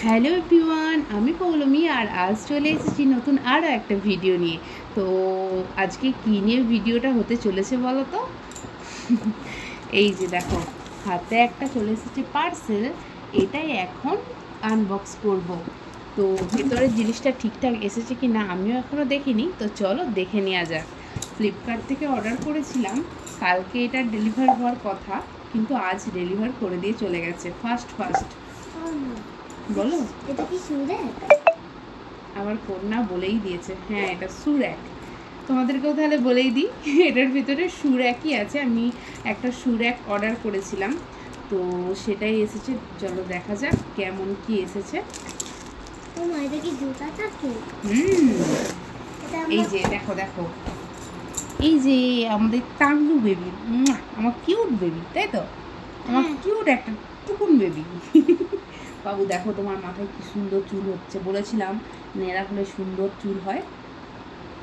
Hello everyone, আমি পৌলমি আর আজ চলে এসেছি নতুন আরও একটা ভিডিও নিয়ে। তো আজকে কী নিয়ে ভিডিওটা হতে চলেছে বলো তো? এই যে দেখো, হাতে একটা চলে এসেছে পার্সেল। এটাই এখন আনবক্স করব। তো ভেতরের জিনিসটা ঠিকঠাক এসেছে কি না আমিও এখনও দেখিনি, তো চলো দেখে নেওয়া যাক। ফ্লিপকার্ট থেকে অর্ডার করেছিলাম, কালকে এটা ডেলিভার হওয়ার কথা, কিন্তু আজ ডেলিভার করে দিয়ে চলে গেছে ফার্স্ট। বলো, এটা কি সুরেক? আমার কন্যা বলেই দিয়েছে, হ্যাঁ এটা সুরেক। তোমাদেরকেও তাহলে বলেই দিই, এটার ভিতরে সুরেকই আছে। আমি একটা সুরেক অর্ডার করেছিলাম, তো সেটাই এসেছে। চলো দেখা যাক কেমন কি এসেছে। ও মা, এটা কি জুতা থাকে? এই যে দেখো দেখো, এই যে আমাদের তাঙ্গু বেবি, আমার কিউট বেবি, তাই তো? আমার কিউট একটা টুকুন বেবি। বাবু দেখো, তোমার মাথায় কি সুন্দর চুল হচ্ছে, বলেছিলাম নেড়া হলে সুন্দর চুল হয়,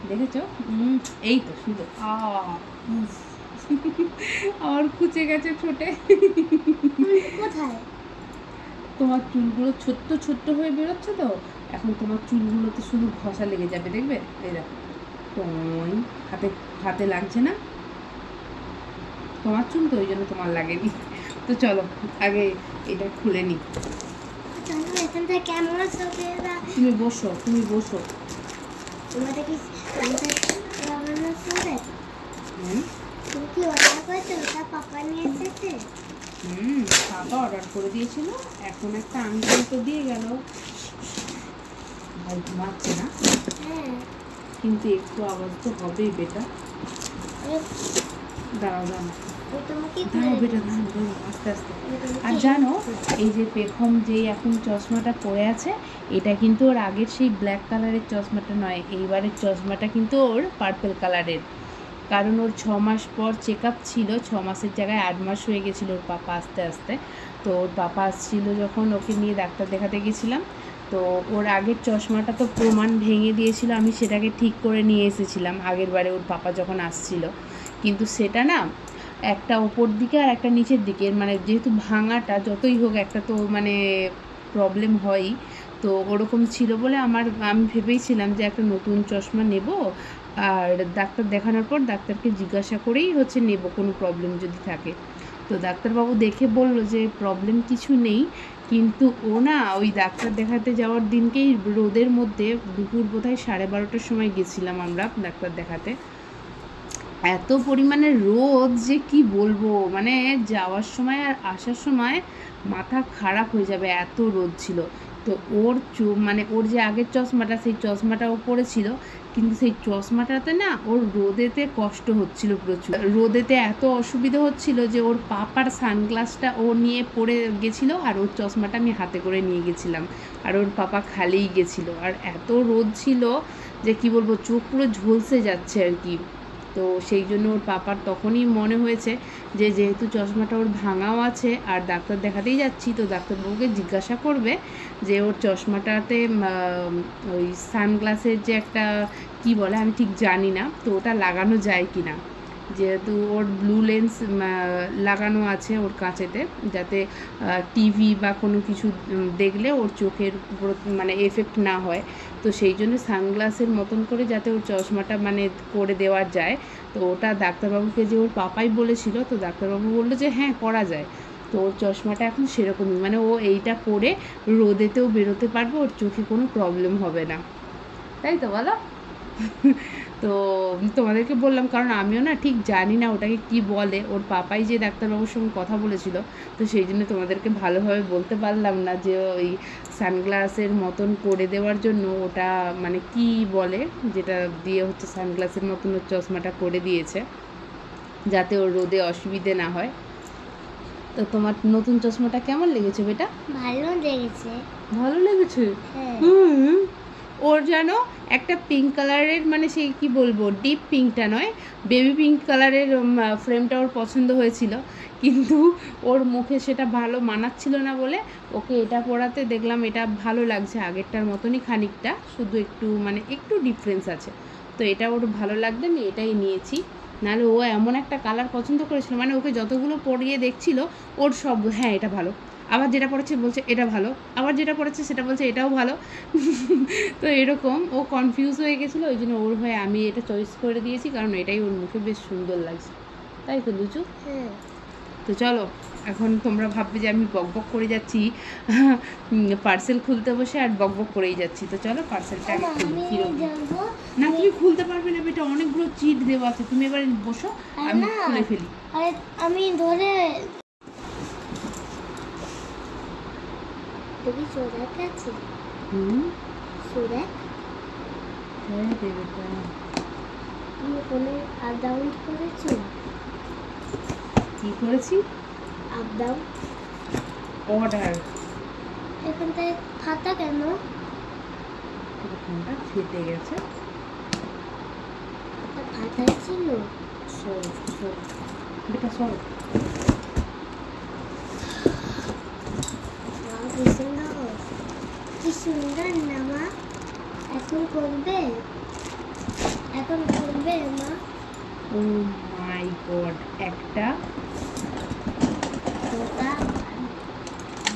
দেখেছো? এই তো সুন্দর। আমার খুঁচে গেছে ছোটে। কোথায়? তোমার চুলগুলো ছোট্ট ছোট্ট হয়ে বেরোচ্ছে, তো এখন তোমার চুলগুলোতে শুধু ঘষা লেগে যাবে, দেখবে? এই দেখো, হাতে হাতে লাগছে না, তোমার চুল তো ওই জন্য তোমার লাগেনি। তো চলো আগে এটা খুলে নিই। তুমি বসো, তুমি বসো। তোমাদের কি তুমি কি অর্ডার করেছো? ওটা পাপা নিয়ে এসেছে। পাপা অর্ডার করে দিয়েছিল, এখন একটা আংটি তো দিয়ে গেল। ভাই ঘুমাচ্ছে না? হ্যাঁ, কিন্তু একটু আওয়াজ তো হবেই বেটা। দাঁড়াও দাঁড়াও দাঁড়াও বেটা, দাঁড়াও আস্তে আস্তে। আর জানো, এই যে পেখম যেই এখন চশমাটা পরে আছে, এটা কিন্তু ওর আগের সেই ব্ল্যাক কালারের চশমাটা নয়, এইবারের চশমাটা কিন্তু ওর পার্পল কালারের। কারণ ওর 6 মাস পর চেক আপ ছিল, 6 মাসের জায়গায় 8 মাস হয়ে গেছিলো ওর পাপা আসতে আসতে। তো ওর পাপা আসছিলো যখন, ওকে নিয়ে ডাক্তার দেখাতে গেছিলাম। তো ওর আগের চশমাটা তো প্রমাণ ভেঙে দিয়েছিল, আমি সেটাকে ঠিক করে নিয়ে এসেছিলাম আগের বারে ওর পাপা যখন আসছিল। কিন্তু সেটা না, একটা ওপর দিকে আর একটা নিচের দিকে, মানে যেহেতু ভাঙাটা যতই হোক একটা তো মানে প্রবলেম হয়ই। তো ওরকম ছিল বলে আমি ভেবেইছিলাম যে একটা নতুন চশমা নেব, আর ডাক্তার দেখানোর পর ডাক্তারকে জিজ্ঞাসা করেই হচ্ছে নেব কোনো প্রবলেম যদি থাকে। তো ডাক্তারবাবু দেখে বলল যে প্রবলেম কিছু নেই, কিন্তু ও না ওই ডাক্তার দেখাতে যাওয়ার দিনকেই রোদের মধ্যে, দুপুর বোধহয় 12:30টার সময় গেছিলাম আমরা ডাক্তার দেখাতে। এত পরিমাণে রোদ যে কি বলবো, মানে যাওয়ার সময় আর আসার সময় মাথা খারাপ হয়ে যাবে, এত রোদ ছিল। তো ওর মানে ওর যে আগের চশমাটা, সেই চশমাটা ও পরেছিল, কিন্তু সেই চশমাটাতে না ওর রোদেতে কষ্ট হচ্ছিল প্রচুর। রোদেতে এত অসুবিধা হচ্ছিল যে ওর পাপার সানগ্লাসটা ও নিয়ে পরে গেছিলো, আর ওর চশমাটা আমি হাতে করে নিয়ে গেছিলাম, আর ওর পাপা খালিই গেছিলো। আর এত রোদ ছিল যে কি বলবো, চোখ পুরো ঝলসে যাচ্ছে আর কি। তো সেই জন্য ওর পাপার তখনই মনে হয়েছে যে যেহেতু চশমাটা ওর ভাঙাও আছে আর ডাক্তার দেখাতেই যাচ্ছি, তো ডাক্তারবাবুকে জিজ্ঞাসা করবে যে ওর চশমাটাতে ওই সানগ্লাসের যে একটা কি বলে আমি ঠিক জানি না, তো ওটা লাগানো যায় কি না। যেহেতু ওর ব্লু লেন্স লাগানো আছে ওর কাঁচেতে, যাতে টিভি বা কোনো কিছু দেখলে ওর চোখের উপর মানে এফেক্ট না হয়। তো সেই জন্য সানগ্লাসের মতন করে যাতে ওর চশমাটা মানে করে দেওয়া যায়। তো ওটা ডাক্তারবাবুকে যে ওর পাপাই বলেছিল, তো ডাক্তারবাবু বললো যে হ্যাঁ করা যায়। তো ওর চশমাটা এখন সেরকমই, মানে ও এইটা পরে রোদেতেও বেরোতে পারবে, ওর চোখে কোনো প্রবলেম হবে না, তাই তো বলো? তো তোমাদেরকে বললাম, কারণ আমিও না ঠিক জানি না ওটাকে কি বলে, ওর পাপাই যে ডাক্তারবাবুর সঙ্গে কথা বলেছিল, তো সেই জন্য তোমাদেরকে ভালোভাবে বলতে পারলাম না যে ওই সানগ্লাসের মতন করে দেওয়ার জন্য ওটা মানে কি বলে, যেটা দিয়ে হচ্ছে সানগ্লাসের মতন ওর চশমাটা করে দিয়েছে যাতে ওর রোদে অসুবিধে না হয়। তো তোমার নতুন চশমাটা কেমন লেগেছে বেটা? ভালো লেগেছে। ভালো লেগেছে? ওর যেন একটা পিঙ্ক কালারের, মানে সেই কি বলবো, ডিপ পিঙ্কটা নয়, বেবি পিঙ্ক কালারের ফ্রেমটা ওর পছন্দ হয়েছিল, কিন্তু ওর মুখে সেটা ভালো মানাচ্ছিল না বলে ওকে এটা পরাতে দেখলাম এটা ভালো লাগছে আগেরটার মতনই খানিকটা, শুধু একটু মানে একটু ডিফারেন্স আছে। তো এটা ওর ভালো লাগবে, আমি এটাই নিয়েছি। নাহলে ও এমন একটা কালার পছন্দ করেছিল, মানে ওকে যতগুলো পরিয়ে দেখছিল ওর সব হ্যাঁ এটা ভালো, আবার যেটা পড়েছে বলছে এটা ভালো, আবার যেটা পড়েছে সেটা বলছে এটাও ভালো। তো এরকম ও কনফিউজ হয়ে গেছিলো, ওই জন্য ওর হয়ে আমি এটা চয়েস করে দিয়েছি, কারণ এটাই ওর মুখে বেশ সুন্দর লাগছে, তাই তো লুচু? হ্যাঁ। তো চলো, এখন তোমরা ভাববে যে আমি বকবক করে যাচ্ছি পার্সেল খুলতে বসে, আর বকবক করেই যাচ্ছি। তো চলো পার্সেলটা আগে খুলি। না তুমি খুলতে পারবে না বেটা, অনেকগুলো চিট দেওয়া আছে, তুমি এবার বসো, আমি খুলে ফেলি। আমি ধরে দেখি সোরাক আছে। সোরাক হ্যাঁ বেটা, তুমি ফোনে আপ ডাউন করেছো? কি করেছি? Up down order. এখানটায় খাতা কেন? এখানটা ফেটে গেছে। খাতায় ছিল। সরো সরো বেটা, সরো। কি সুন্দর না মা? এখন করবে? এখন করবে মা? ও মাই গড, একটা,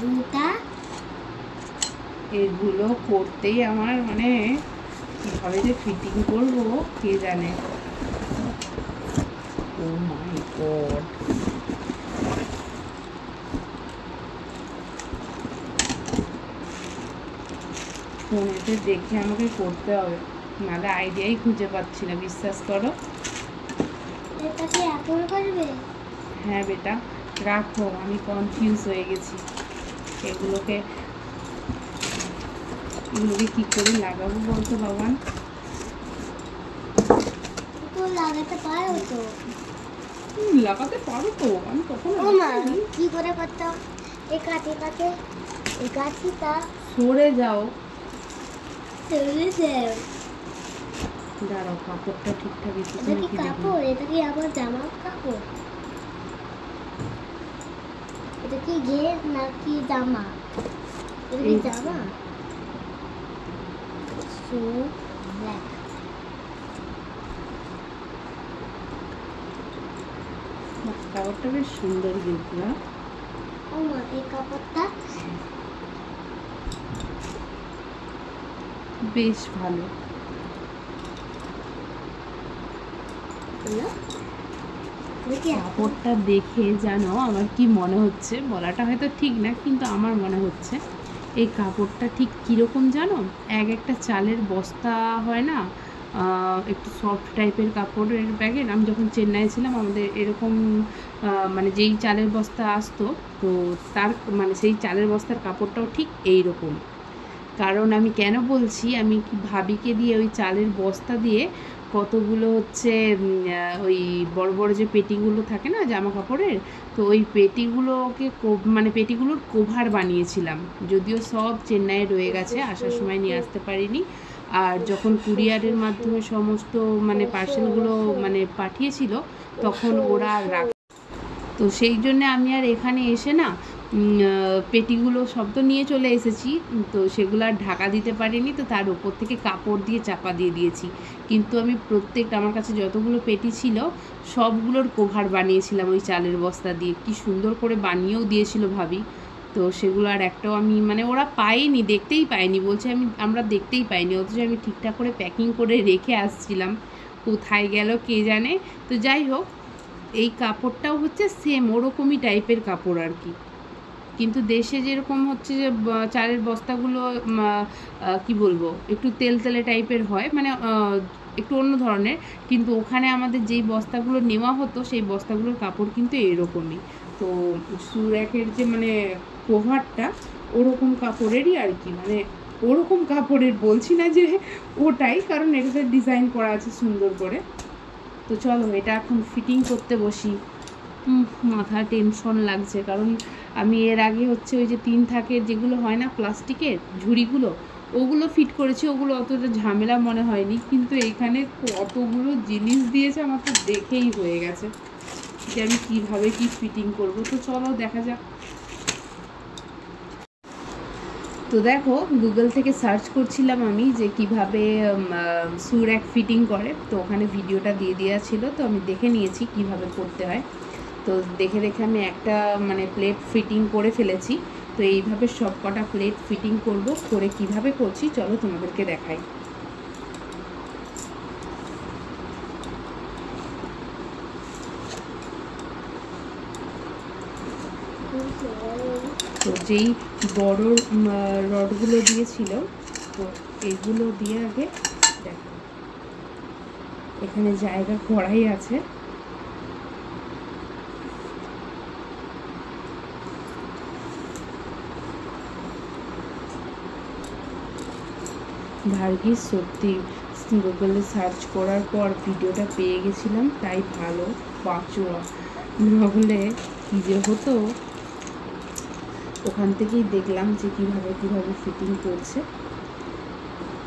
দুটা, এগুলো করতেই আমার মানে কিভাবে যে ফিটিং করবো কে জানে। ও মাই গড, ফোনেতে দেখে আমাকে করতে হবে, নাহলে আইডিয়াই খুঁজে পাচ্ছি না, বিশ্বাস করো। এটা কি এখন করবে? হ্যাঁ বেটা, রাখো, আমি কনফিউজ হয়ে গেছি। এগুলোকে কি করে লাগাবো বলতো বাবান? তো লাগাতে পারো তো। লাগাতে পারো তো, আমি কখনো ও মা কি করে করতাম? এই কাঠিটা সরে যাও। চলে যাও। দাঁড়াও, কাপড়টা ঠিকঠাক এটা কি কাপড়? এটা কি আমার জামা কাপড়? এটা কি ঘের নাকি জামা? এটা কি জামা? So black. কাপড়টা বেশ সুন্দর কিন্তু। ও মা এই কাপড়টা বেশ ভালো। কাপড়টা দেখে জানো আমার কি মনে হচ্ছে, বলাটা হয়তো ঠিক না, কিন্তু আমার মনে হচ্ছে এই কাপড়টা ঠিক কীরকম জানো, একটা চালের বস্তা হয় না, একটু সফট টাইপের কাপড়ের প্যাকেট। আমি যখন চেন্নাই ছিলাম আমাদের এরকম মানে যেই চালের বস্তা আসতো, তো তার মানে সেই চালের বস্তার কাপড়টাও ঠিক এই রকম। কারণ আমি কেন বলছি, আমি কি ভাবিকে দিয়ে ওই চালের বস্তা দিয়ে কতগুলো হচ্ছে ওই বড় বড় যে পেটিগুলো থাকে না জামা কাপড়ের, তো ওই পেটিগুলোকে মানে পেটিগুলোর কভার বানিয়েছিলাম, যদিও সব চেন্নাইয়ে রয়ে গেছে, আসার সময় নিয়ে আসতে পারিনি। আর যখন কুরিয়ারের মাধ্যমে সমস্ত মানে পার্সেলগুলো মানে পাঠিয়েছিল, তখন ওরা আর রাখ, তো সেই জন্যে আমি আর এখানে এসে না পেটিগুলো সব তো নিয়ে চলে এসেছি, তো সেগুলো আর ঢাকা দিতে পারিনি, তো তার উপর থেকে কাপড় দিয়ে চাপা দিয়ে দিয়েছি। কিন্তু আমি প্রত্যেকটা আমার কাছে যতগুলো পেটি ছিল সবগুলোর কভার বানিয়েছিলাম ওই চালের বস্তা দিয়ে, কি সুন্দর করে বানিয়েও দিয়েছিল ভাবি। তো সেগুলো আর একটাও আমি মানে ওরা পায়নি, দেখতেই পায়নি, বলছে আমরা দেখতেই পাইনি, অথচ আমি ঠিকঠাক করে প্যাকিং করে রেখে আসছিলাম, কোথায় গেল কে জানে। তো যাই হোক, এই কাপড়টাও হচ্ছে সেম ওরকমই টাইপের কাপড় আর কি, কিন্তু দেশে যেরকম হচ্ছে যে চালের বস্তাগুলো কি বলবো একটু তেলতেলে টাইপের হয়, মানে একটু অন্য ধরনের, কিন্তু ওখানে আমাদের যেই বস্তাগুলো নেওয়া হতো সেই বস্তাগুলোর কাপড় কিন্তু এরকমই। তো সুরাকের যে মানে কভারটা ওরকম কাপড়েরই আর কি, মানে ওরকম কাপড়ের বলছি না যে ওটাই, কারণ এটাতে ডিজাইন করা আছে সুন্দর করে। তো চলো এটা এখন ফিটিং করতে বসি। মাথা টেনশন লাগছে, কারণ আমি এর আগে হচ্ছে ওই যে 3 থাকের যেগুলো হয় না প্লাস্টিকের ঝুড়িগুলো, ওগুলো ফিট করেছি, ওগুলো অতটা ঝামেলা মনে হয়নি, কিন্তু এখানে কতগুলো জিনিস দিয়েছে আমার তো দেখেই হয়ে গেছে যে আমি কীভাবে কি ফিটিং করব। তো চলো দেখা যাক। তো দেখো গুগল থেকে সার্চ করছিলাম আমি যে কিভাবে সুরাক ফিটিং করে, তো ওখানে ভিডিওটা দিয়ে দেওয়া ছিল, তো আমি দেখে নিয়েছি কিভাবে করতে হয়। তো দেখে দেখে আমি একটা মানে প্লেট ফিটিং করে ফেলেছি। তো এইভাবে সব কটা প্লেট ফিটিং করব, করে কিভাবে করছি চলো তোমাদেরকে দেখাই। তো যেই বড় রডগুলো দিয়েছিল, তো এগুলো দিয়ে আগে দেখো এখানে জায়গা কড়াই আছে, ভাগ্যিস সত্যি গুগলে সার্চ করার পর ভিডিওটা পেয়ে গেছিলাম, তাই ভালো বাঁচোয়া, নাহলে কী যে হতো। ওখান থেকেই দেখলাম যে কিভাবে ফিটিং করছে।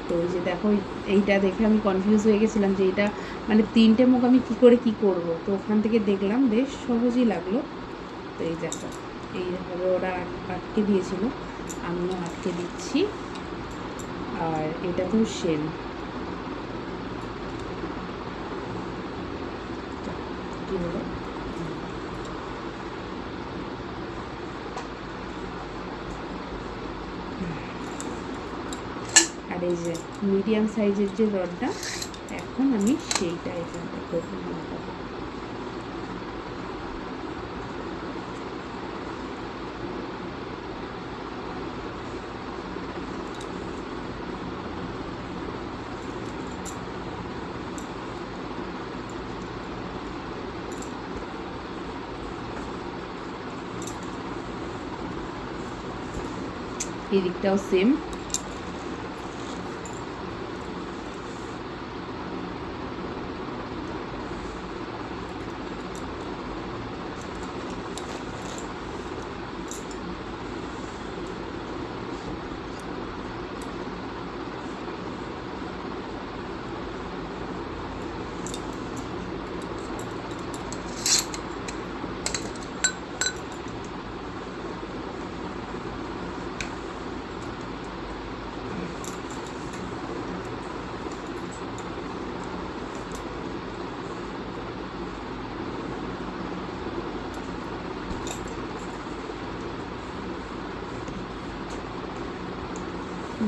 তো এই যে দেখো এইটা দেখে আমি কনফিউজ হয়ে গেছিলাম যে এটা মানে 3টে মুখ আমি কী করে করব। তো ওখান থেকে দেখলাম বেশ সহজই লাগলো। তো এই দেখো এইভাবে ওরা আটকে দিয়েছিল, আমিও আটকে দিচ্ছি। আর এটা তো সেম, কী হলো আর এই যে মিডিয়াম সাইজের যে রডটা, এখন আমি সেইটা এখানটা করবো। এদিকটাও সেম।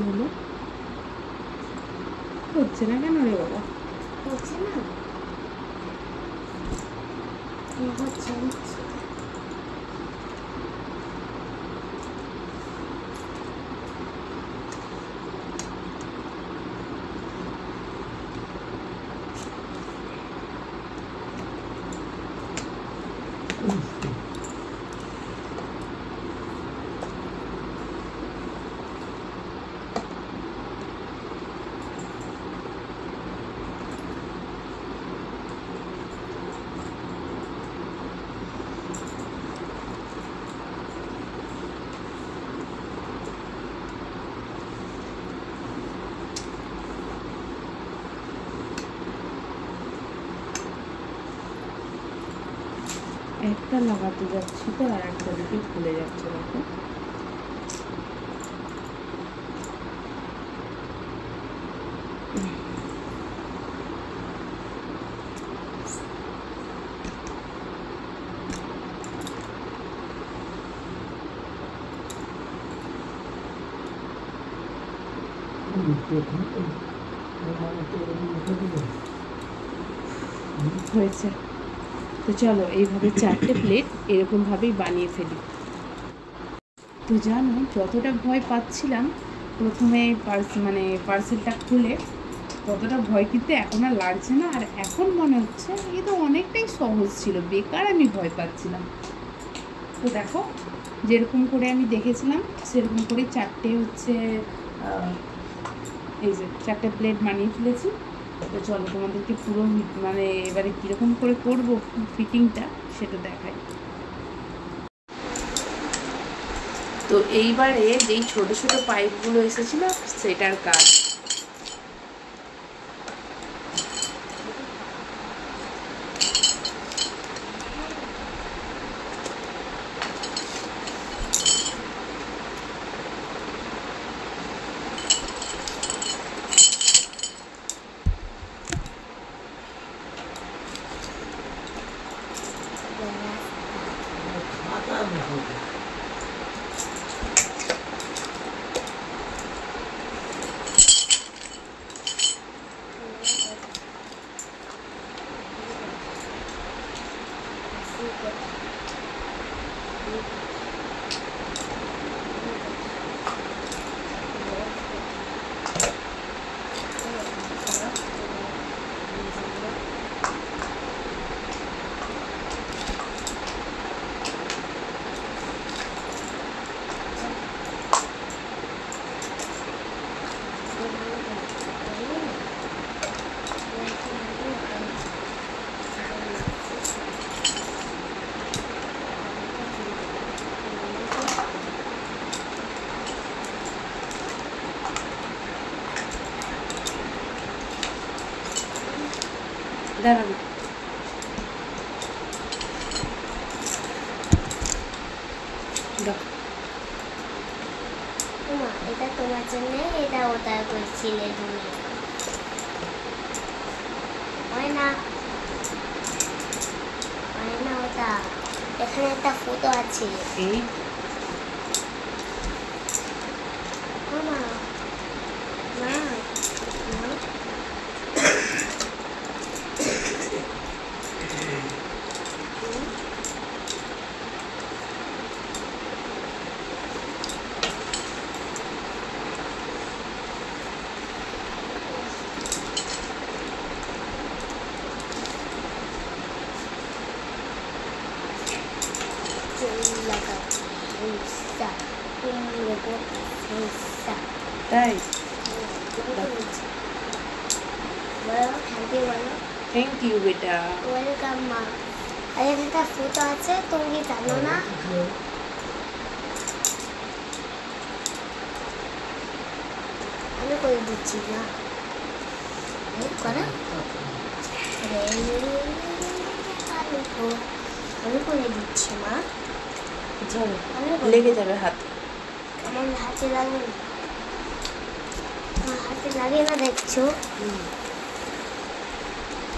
হলো হচ্ছে না কেন রে বাবা? হচ্ছে না, হচ্ছে হচ্ছে। একটা লাগাতে যাচ্ছি তো আর একটা দিকে খুলে যাচ্ছে দেখো। হয়েছে। তো চলো এইভাবে 4টে প্লেট এরকমভাবেই বানিয়ে ফেলি। তো জানো যতটা ভয় পাচ্ছিলাম প্রথমে পার্সেলটা খুলে, ততটা ভয় কিন্তু এখন আর লাগছে না। আর এখন মনে হচ্ছে এ তো অনেকটাই সহজ ছিল, বেকার আমি ভয় পাচ্ছিলাম। তো দেখো যেরকম করে আমি দেখেছিলাম সেরকম করে 4টে এই যে 4টে প্লেট বানিয়ে ফেলেছি। তো চলো তোমাদেরকে পুরো এবারে কীরকম করে করবো ফিটিংটা সেটা দেখাই। তো এইবারে যেই ছোট ছোট পাইপগুলো এসেছিল সেটার কাজ। দাঁড়ান মা এটা তোমার জন্য, এটা ওটা করছিলে তুমি। হয় না ওটা, এখানে একটা ফটো আছে। এই মা মা তাই থ্যাংক থ্যাংক ইউ বলো। ইউ বেটা ওয়েলকাম মা। আর এখানে একটা ফটো আছে, তুমি কি জানো না? আমি করে দিচ্ছি না, করা আমি করে দিচ্ছি মা। চলো আমি করে- লেগে যাবে হাত আমার হাতে লাগে না, আমার হাতে লাগে না দেখছো।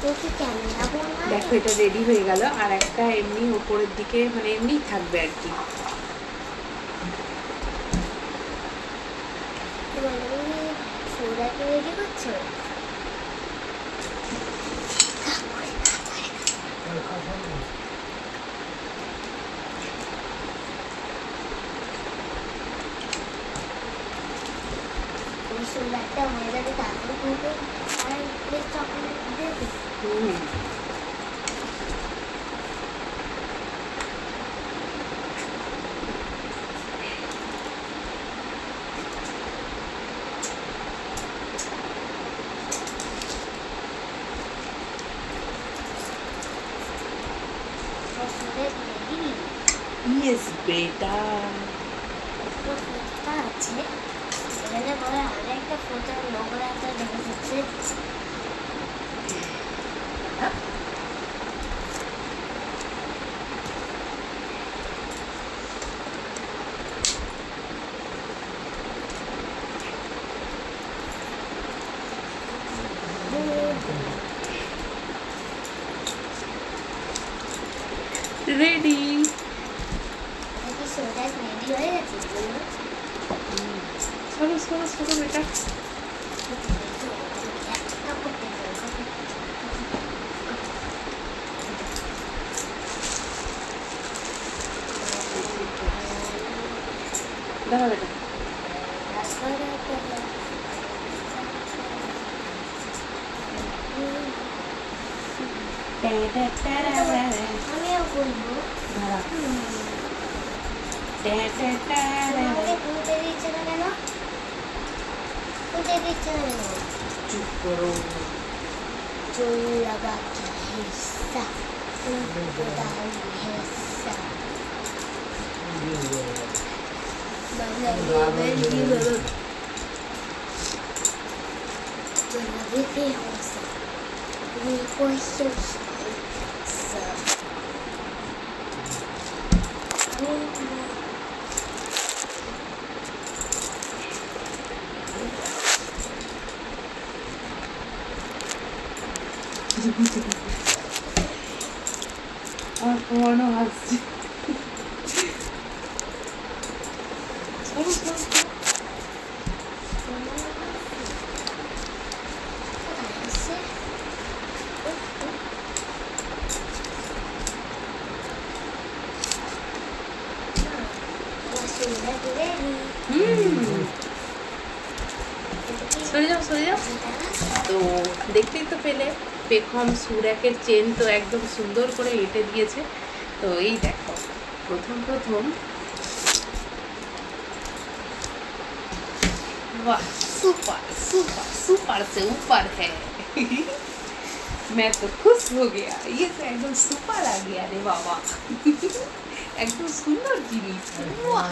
তো কি ক্যামেরা বলবো? দেখো এটা রেডি হয়ে গেল আর একটা এমনি উপরের দিকে মানে এমনি থাকবে আর কি তুমি সোডাকে রেডি করছো? ওই সোডাটা হয়ে যাবে, তারপর তুমি আর চকলেট দেবে। হুম চকলেট রেডি। ইয়েস বেটা ফোটা আছে এখানে, বলে আর একটা ফটো নোংরা একটা দেখা যাচ্ছে। রেডি দেখি সোডা রেডি হয়ে গেছে। সরো সরো সরো বেটা একটা করতে হবে। দাঁড়া বেটা আমিও বলবো। দাঁড়া আমাকে খুলতে দিচ্ছে না কেন? খুলতে দিচ্ছে না কেন? চুপ করো जो लगा कि हिस्सा तुमको डाल हिस्सा আর পুরনো আসছে সরো সরো সরো সরে যাও তো দেখতেই তো পেলে পেখম সুরাকের চেন তো একদম সুন্দর করে এঁটে দিয়েছে তো এই দেখো প্রথম वाह सुपर सुपर सुपर से ऊपर है मैं तो खुश हो गया ये तो एकदम सुपर आ गया रे बाबा एकदम सुंदर जिनिस वाह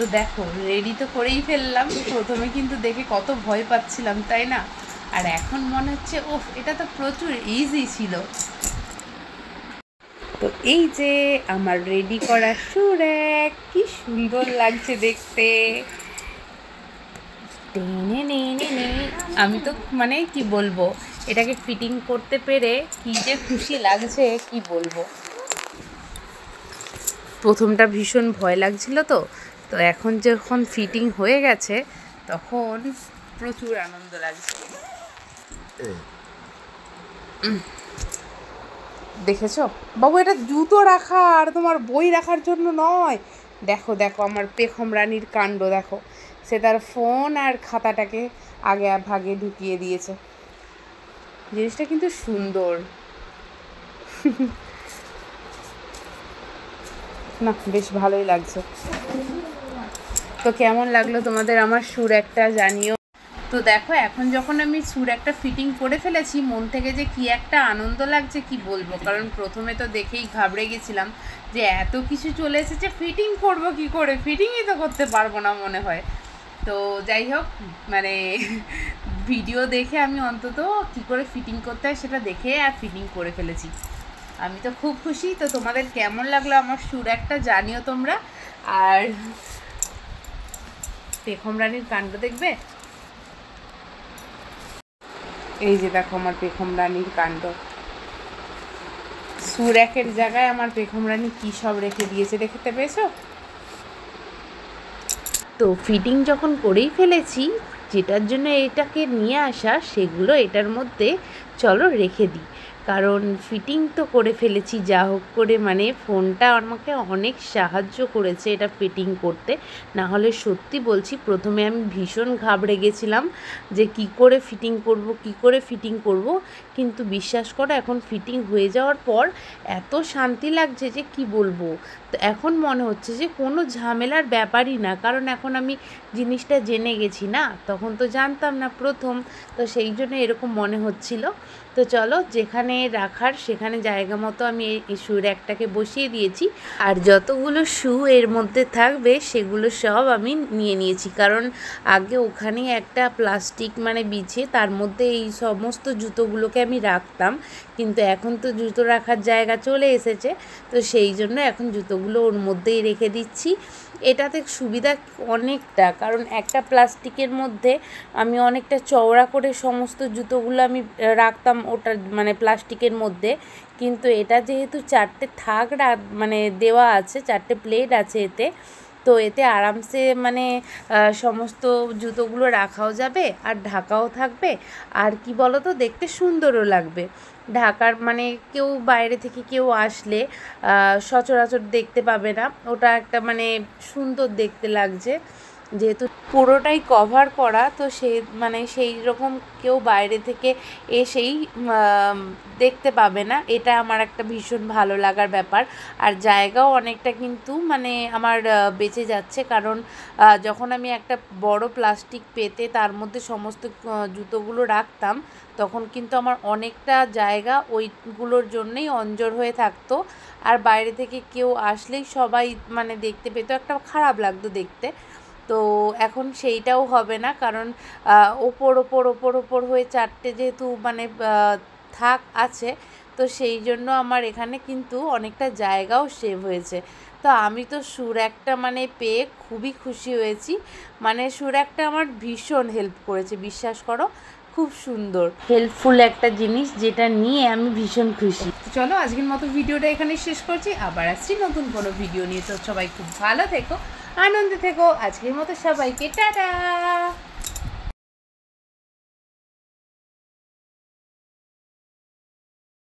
তো দেখো রেডি তো করেই ফেললাম। প্রথমে কিন্তু দেখে কত ভয় পাচ্ছিলাম, তাই না? আর এখন মনে হচ্ছে ওফ, এটা তো প্রচুর ইজি ছিল। তো এই যে আমার রেডি করা শু র্যাক, কি সুন্দর লাগছে দেখতে। আমি তো মানে কি বলবো, এটাকে ফিটিং করতে পেরে কি যে খুশি লাগছে কি বলবো। প্রথমটা ভীষণ ভয় লাগছিল, তো এখন যখন ফিটিং হয়ে গেছে তখন প্রচুর আনন্দ লাগছে। দেখেছো বাবু, এটা জুতো রাখা আর তোমার বই রাখার জন্য নয়। দেখো দেখো আমার পেখম রানীর কাণ্ড দেখো, সে তার ফোন আর খাতাটাকে আগে ভাগে ঢুকিয়ে দিয়েছে। জিনিসটা কিন্তু সুন্দর না, বেশ ভালোই লাগছে। তো কেমন লাগলো তোমাদের আমার সুর একটা জানিও। তো দেখো এখন যখন আমি সুর একটা ফিটিং করে ফেলেছি, মন থেকে যে কি একটা আনন্দ লাগছে কি বলবো। কারণ প্রথমে তো দেখেই ঘাবড়ে গেছিলাম যে এত কিছু চলে এসেছে, ফিটিং করব কি করে, ফিটিংই তো করতে পারবো না মনে হয়। তো যাই হোক, মানে ভিডিও দেখে আমি অন্তত কি করে ফিটিং করতে হয় সেটা দেখে আর ফিটিং করে ফেলেছি। আমি তো খুব খুশি। তো তোমাদের কেমন লাগলো আমার সুর একটা জানিও তোমরা। আর পেখম রানীর কাণ্ড দেখবে, এই যে দেখো আমার পেখম রানীর কাণ্ড। সুর একের জায়গায় আমার পেখম রানী কী সব রেখে দিয়েছে, দেখতে পেয়েছো? তো ফিটিং যখন করেই ফেলেছি, যেটার জন্য এটাকে নিয়ে আসা সেগুলো এটার মধ্যে চলো রেখে দিই। কারণ ফিটিং তো করে ফেলেছি যা হোক করে, মানে ফোনটা আমাকে অনেক সাহায্য করেছে এটা ফিটিং করতে। না হলে সত্যি বলছি প্রথমে আমি ভীষণ ঘাবড়ে গেছিলাম যে কি করে ফিটিং করব। কিন্তু বিশ্বাস করো এখন ফিটিং হয়ে যাওয়ার পর এত শান্তি লাগছে যে কি বলবো। তো এখন মনে হচ্ছে যে কোনো ঝামেলার ব্যাপারই না, কারণ এখন আমি জিনিসটা জেনে গেছি না, তখন তো জানতাম না প্রথম, তো সেই জন্য এরকম মনে হচ্ছিল। তো চলো যেখানে রাখার সেখানে জায়গা মতো আমি এই শু র্যাকটাকে বসিয়ে দিয়েছি। আর যতগুলো শু এর মধ্যে থাকবে সেগুলো সব আমি নিয়ে নিয়েছি, কারণ আগে ওখানে একটা প্লাস্টিক মানে বিছিয়ে তার মধ্যে এই সমস্ত জুতোগুলোকে আমি রাখতাম। কিন্তু এখন তো জুতো রাখার জায়গা চলে এসেছে, তো সেই জন্য এখন জুতোগুলো ওর মধ্যেই রেখে দিচ্ছি। এটাতে সুবিধা অনেকটা, কারণ একটা প্লাস্টিকের মধ্যে আমি অনেকটা চওড়া করে সমস্ত জুতোগুলো আমি রাখতাম ওটা মানে প্লাস্টিকের মধ্যে। কিন্তু এটা যেহেতু 4টে থাক মানে দেওয়া আছে, 4টে প্লেট আছে এতে, তো এতে আরামসে মানে সমস্ত জুতোগুলো রাখাও যাবে আর ঢাকাও থাকবে। আর কি বলো তো, দেখতে সুন্দরও লাগবে। ঢাকার মানে কেউ বাইরে থেকে কেউ আসলে সচরাচর দেখতে পাবে না, ওটা একটা মানে সুন্দর দেখতে লাগছে। যেহেতু পুরোটাই কভার করা, তো সেই রকম কেউ বাইরে থেকে এসেই দেখতে পাবে না। এটা আমার একটা ভীষণ ভালো লাগার ব্যাপার। আর জায়গাও অনেকটা কিন্তু মানে আমার বেঁচে যাচ্ছে, কারণ যখন আমি একটা বড় প্লাস্টিক পেতে তার মধ্যে সমস্ত জুতোগুলো রাখতাম, তখন কিন্তু আমার অনেকটা জায়গা ওইগুলোর জন্যেই অঞ্জর হয়ে থাকতো। আর বাইরে থেকে কেউ আসলেই সবাই মানে দেখতে পেত, একটা খারাপ লাগতো দেখতে। তো এখন সেইটাও হবে না, কারণ ওপর হয়ে 4টে যেহেতু মানে থাক আছে, তো সেই জন্য আমার এখানে কিন্তু অনেকটা জায়গাও সেভ হয়েছে। তো আমি তো শু র্যাকটা মানে পেয়ে খুবই খুশি হয়েছি। মানে শু র্যাকটা আমার ভীষণ হেল্প করেছে, বিশ্বাস করো। খুব সুন্দর হেল্পফুল একটা জিনিস, যেটা নিয়ে আমি ভীষণ খুশি। চলো আজকের মতো ভিডিওটা এখানে শেষ করছি, আবার আসছি নতুন কোনো ভিডিও নিয়ে। তো সবাই খুব ভালো থেকো, আনন্দে থেকো। আজকের মতো সবাইকে টাটা।